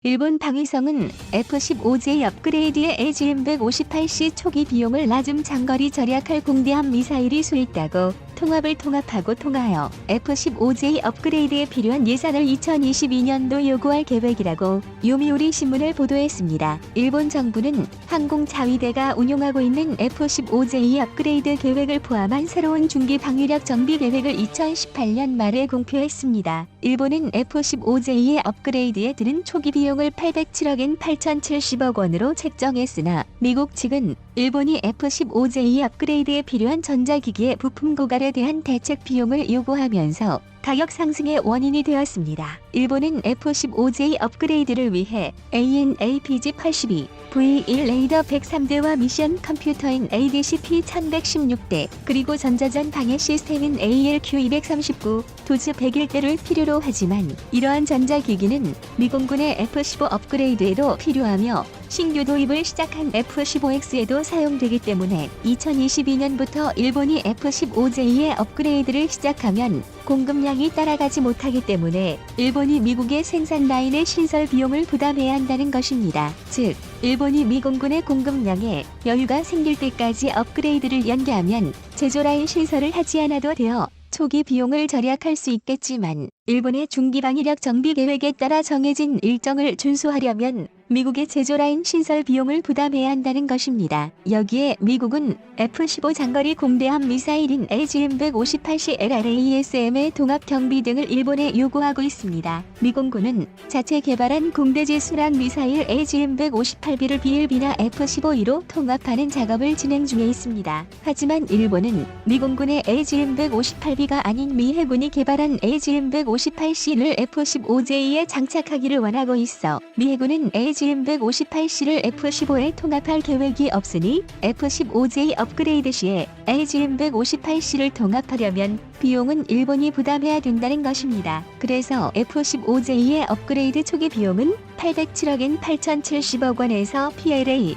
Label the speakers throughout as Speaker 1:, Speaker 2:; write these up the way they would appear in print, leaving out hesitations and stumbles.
Speaker 1: 일본 방위성은 F-15J 업그레이드의 AGM-158C 초기 비용을 낮은 장거리 절약할 공대함 미사일이 수있다고 통합을 통하여 F-15J 업그레이드에 필요한 예산을 2022년도 요구할 계획이라고 요미우리 신문을 보도했습니다. 일본 정부는 항공자위대가 운용하고 있는 F-15J 업그레이드 계획을 포함한 새로운 중기 방위력 정비 계획을 2018년 말에 공표했습니다. 일본은 F-15J의 업그레이드에 드는 초기 비용을 807억엔 8,070억 원으로 책정했으나 미국 측은 일본이 F-15J 업그레이드에 필요한 전자기기의 부품 고갈에 대한 대책 비용을 요구하면서 가격 상승의 원인이 되었습니다. 일본은 F-15J 업그레이드를 위해 AN/APG-82, V1 레이더 103대와 미션 컴퓨터인 ADC-P1116대, 그리고 전자전 방해 시스템인 ALQ239, 도즈 101대를 필요로 하지만 이러한 전자기기는 미공군의 F-15 업그레이드에도 필요하며 신규 도입을 시작한 F-15X에도 사용되기 때문에 2022년부터 일본이 F-15J의 업그레이드를 시작하면 공급량이 따라가지 못하기 때문에 일본이 미국의 생산 라인의 신설 비용을 부담해야 한다는 것입니다. 즉, 일본이 미공군의 공급량에 여유가 생길 때까지 업그레이드를 연기하면 제조 라인 신설을 하지 않아도 되어 초기 비용을 절약할 수 있겠지만 일본의 중기 방위력 정비 계획에 따라 정해진 일정을 준수하려면 미국의 제조라인 신설 비용을 부담해야 한다는 것입니다. 여기에 미국은 F-15 장거리 공대함 미사일인 AGM-158C LRASM의 통합 경비 등을 일본에 요구하고 있습니다. 미공군은 자체 개발한 공대지 순항 미사일 AGM-158B를 BLB나 F-15E로 통합하는 작업을 진행 중에 있습니다. 하지만 일본은 미공군의 AGM-158B가 아닌 미 해군이 개발한 AGM-158C를 F-15J에 장착하기를 원하고 있어 미 해군은 AGM-158C를 F-15에 통합할 계획이 없으니 F-15J 업그레이드 시에 AGM-158C를 통합하려면 비용은 일본이 부담해야 된다는 것입니다. 그래서 F-15J의 업그레이드 초기 비용은 807억엔 8,070억 원에서 PLA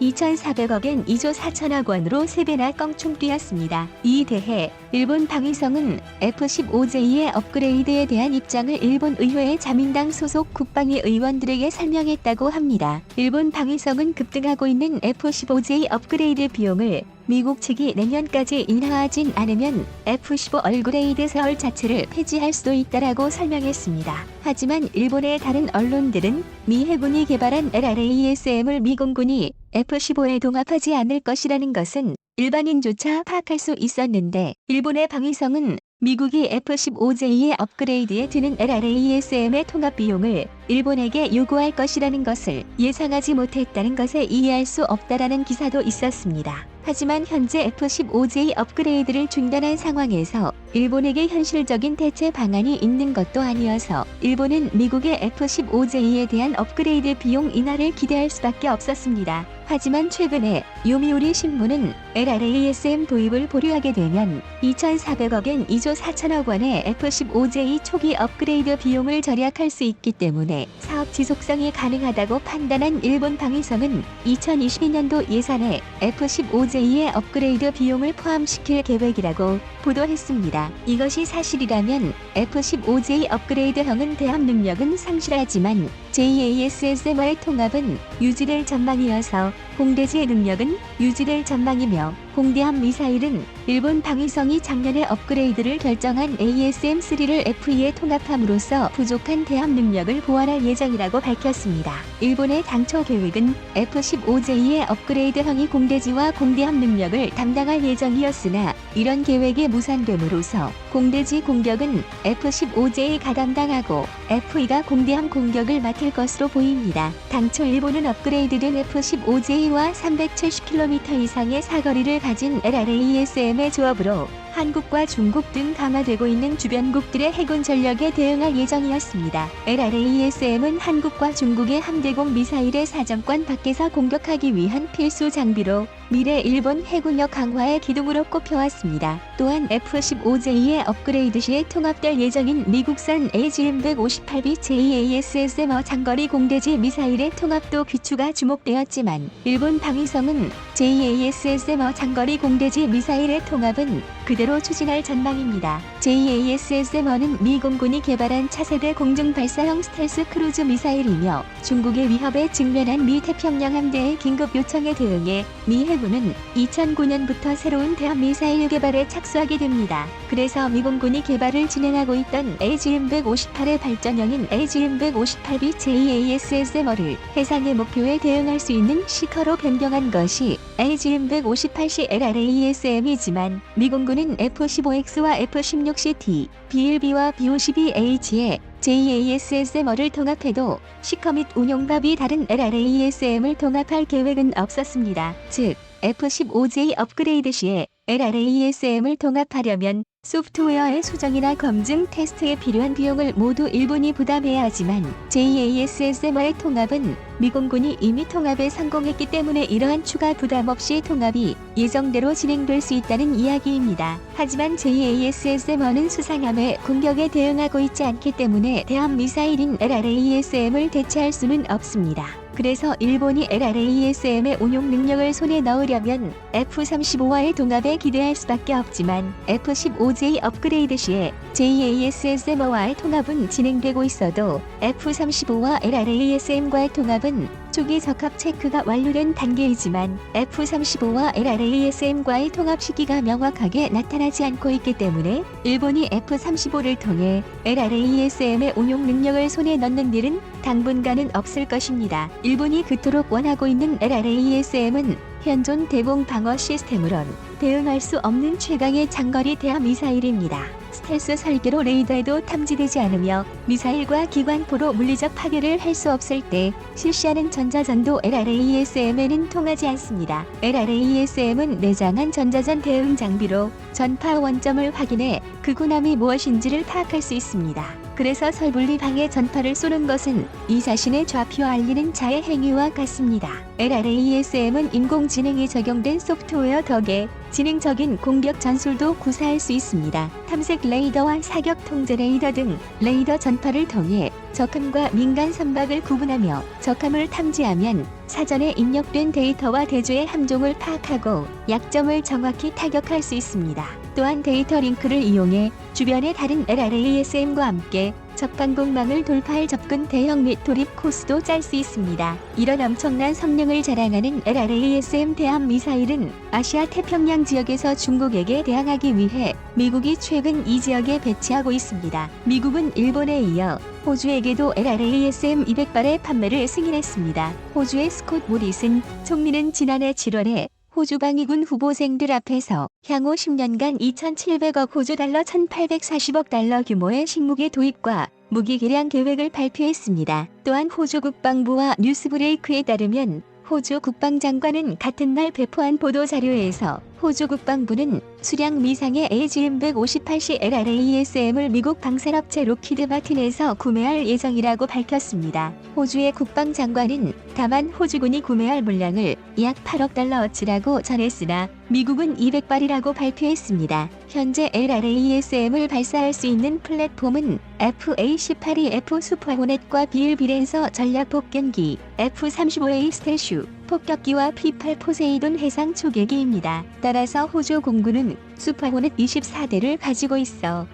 Speaker 1: 2,400억엔 2조 4천억 원으로 3배나 껑충 뛰었습니다. 이에 대해 일본 방위성은 F-15J의 업그레이드에 대한 입장을 일본 의회의 자민당 소속 국방위 의원들에게 설명했다고 합니다. 일본 방위성은 급등하고 있는 F-15J 업그레이드 비용을 미국 측이 내년까지 인하하진 않으면 F-15 업그레이드 사업 자체를 폐지할 수도 있다라고 설명했습니다. 하지만 일본의 다른 언론들은 미 해군이 개발한 LRASM을 미공군이 F-15에 동합하지 않을 것이라는 것은 일반인조차 파악할 수 있었는데 일본의 방위성은 미국이 F-15J의 업그레이드에 드는 LRASM의 통합 비용을 일본에게 요구할 것이라는 것을 예상하지 못했다는 것에 이해할 수 없다라는 기사도 있었습니다. 하지만 현재 F-15J 업그레이드를 중단한 상황에서 일본에게 현실적인 대체 방안이 있는 것도 아니어서 일본은 미국의 F-15J에 대한 업그레이드 비용 인하를 기대할 수밖에 없었습니다. 하지만 최근에 요미우리 신문은 LRASM 도입을 보류하게 되면 2,400억엔 2조 4천억 원의 F-15J 초기 업그레이드 비용을 절약할 수 있기 때문에 사업 지속성이 가능하다고 판단한 일본 방위성은 2022년도 예산에 F-15J의 업그레이드 비용을 포함시킬 계획이라고 보도했습니다. 이것이 사실이라면 F-15J 업그레이드형은 대함 능력은 상실하지만 JASSM과의 통합은 유지될 전망이어서 공대지의 능력은 유지될 전망이며 공대함 미사일은 일본 방위성이 작년에 업그레이드를 결정한 ASM-3를 F-2에 통합함으로써 부족한 대함 능력을 보완할 예정이라고 밝혔습니다. 일본의 당초 계획은 F-15J의 업그레이드형이 공대지와 공대함 능력을 담당할 예정이었으나 이런 계획이 무산됨으로써 공대지 공격은 F-15J가 담당하고 F-2가 공대함 공격을 맡을 것으로 보입니다. 당초 일본은 업그레이드된 F-15J와 370km 이상의 사거리를 가진 LRASM의 조합으로 한국과 중국 등 강화되고 있는 주변국들의 해군 전력에 대응할 예정이었습니다. LRASM은 한국과 중국의 함대공 미사일의 사정권 밖에서 공격하기 위한 필수 장비로 미래 일본 해군력 강화의 기둥으로 꼽혀왔습니다. 또한 F-15J의 업그레이드 시에 통합될 예정인 미국산 AGM-158B JASSM 장거리 공대지 미사일의 통합도 귀추가 주목되었지만 일본 방위성은 JASSM 장거리 공대지 미사일의 통합은 그대로 추진할 전망입니다. JASSM-1은 미 공군이 개발한 차세대 공중발사형 스텔스 크루즈 미사일이며 중국의 위협에 직면한 미 태평양 함대의 긴급 요청에 대응해 미 해군은 2009년부터 새로운 대함 미사일 개발에 착수하게 됩니다. 그래서 미 공군이 개발을 진행하고 있던 AGM-158의 발전형인 AGM-158B JASSM-1을 해상의 목표에 대응할 수 있는 시커로 변경한 것이 AGM-158C LRASM이지만 미 공군은 F-15X와 F-16CT, B-1B와 B-52H의 JASSM을 통합해도 시커 및 운용밥이 다른 LRASM을 통합할 계획은 없었습니다. 즉, F-15J 업그레이드 시에 LRASM을 통합하려면 소프트웨어의 수정이나 검증 테스트에 필요한 비용을 모두 일본이 부담해야 하지만 JASSM의 통합은 미 공군이 이미 통합에 성공했기 때문에 이러한 추가 부담 없이 통합이 예정대로 진행될 수 있다는 이야기입니다. 하지만 JASSM은 수상함의 공격에 대응하고 있지 않기 때문에 대함 미사일인 LRASM을 대체할 수는 없습니다. 그래서 일본이 LRASM의 운용 능력을 손에 넣으려면 F-35와의 동합에 기대할 수밖에 없지만 F-15J 업그레이드 시에 JASSM와의 통합은 진행되고 있어도 F-35와 LRASM과의 통합은 초기 적합 체크가 완료된 단계이지만 F-35와 LRASM과의 통합 시기가 명확하게 나타나지 않고 있기 때문에 일본이 F-35를 통해 LRASM의 운용 능력을 손에 넣는 일은 당분간은 없을 것입니다. 일본이 그토록 원하고 있는 LRASM은 현존 대공 방어 시스템으론 대응할 수 없는 최강의 장거리 대함 미사일입니다. 스텔스 설계로 레이더에도 탐지되지 않으며 미사일과 기관포로 물리적 파괴를 할 수 없을 때 실시하는 전자전도 LRASM에는 통하지 않습니다. LRASM은 내장한 전자전 대응 장비로 전파 원점을 확인해 그 군함이 무엇인지를 파악할 수 있습니다. 그래서 설분리 방해 전파를 쏘는 것은 이 자신의 좌표 알리는 자의 행위와 같습니다. LRASM은 인공지능이 적용된 소프트웨어 덕에 지능적인 공격 전술도 구사할 수 있습니다. 탐색 레이더와 사격 통제 레이더 등 레이더 전파를 통해 적함과 민간 선박을 구분하며 적함을 탐지하면 사전에 입력된 데이터와 대조의 함종을 파악하고 약점을 정확히 타격할 수 있습니다. 또한 데이터 링크를 이용해 주변의 다른 LRASM과 함께 적방공망을 돌파할 접근 대형 및 돌입 코스도 짤 수 있습니다. 이런 엄청난 성능을 자랑하는 LRASM 대함 미사일은 아시아 태평양 지역에서 중국에게 대항하기 위해 미국이 최근 이 지역에 배치하고 있습니다. 미국은 일본에 이어 호주에게도 LRASM 200발의 판매를 승인했습니다. 호주의 스콧 모리슨 총리는 지난해 7월에 호주 방위군 후보생들 앞에서 향후 10년간 2,700억 호주 달러 1,840억 달러 규모의 식무기 도입과 무기 개량 계획을 발표했습니다. 또한 호주 국방부와 뉴스브레이크에 따르면 호주 국방장관은 같은 날 배포한 보도자료에서 호주 국방부는 수량 미상의 AGM-158C LRASM을 미국 방산업체 록히드 마틴에서 구매할 예정이라고 밝혔습니다. 호주의 국방장관은 다만 호주군이 구매할 물량을 약 8억 달러어치라고 전했으나 미국은 200발이라고 발표했습니다. 현재 LRASM을 발사할 수 있는 플랫폼은 F-A-18E F 슈퍼호넷과 B-1B 전략폭격기, F-35A 스텔슈 폭격기와 P-8 포세이돈 해상 초계기입니다. 따라서 호주 공군은 슈퍼호넷 24대를 가지고 있어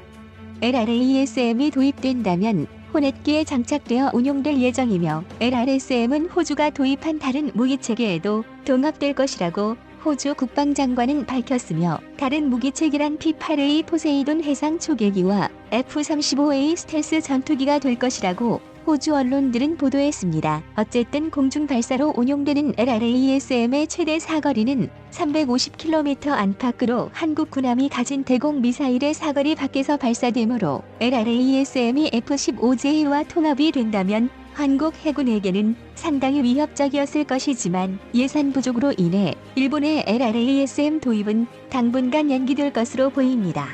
Speaker 1: LRASM이 도입된다면 호넷기에 장착되어 운용될 예정이며 LRASM은 호주가 도입한 다른 무기체계에도 동합될 것이라고 호주 국방장관은 밝혔으며 다른 무기체계란 P-8A 포세이돈 해상 초계기와 F-35A 스텔스 전투기가 될 것이라고 호주 언론들은 보도했습니다. 어쨌든 공중 발사로 운용되는 LRASM의 최대 사거리는 350km 안팎으로 한국 군함이 가진 대공 미사일의 사거리 밖에서 발사되므로 LRASM이 F-15J와 통합이 된다면 한국 해군에게는 상당히 위협적이었을 것이지만 예산 부족으로 인해 일본의 LRASM 도입은 당분간 연기될 것으로 보입니다.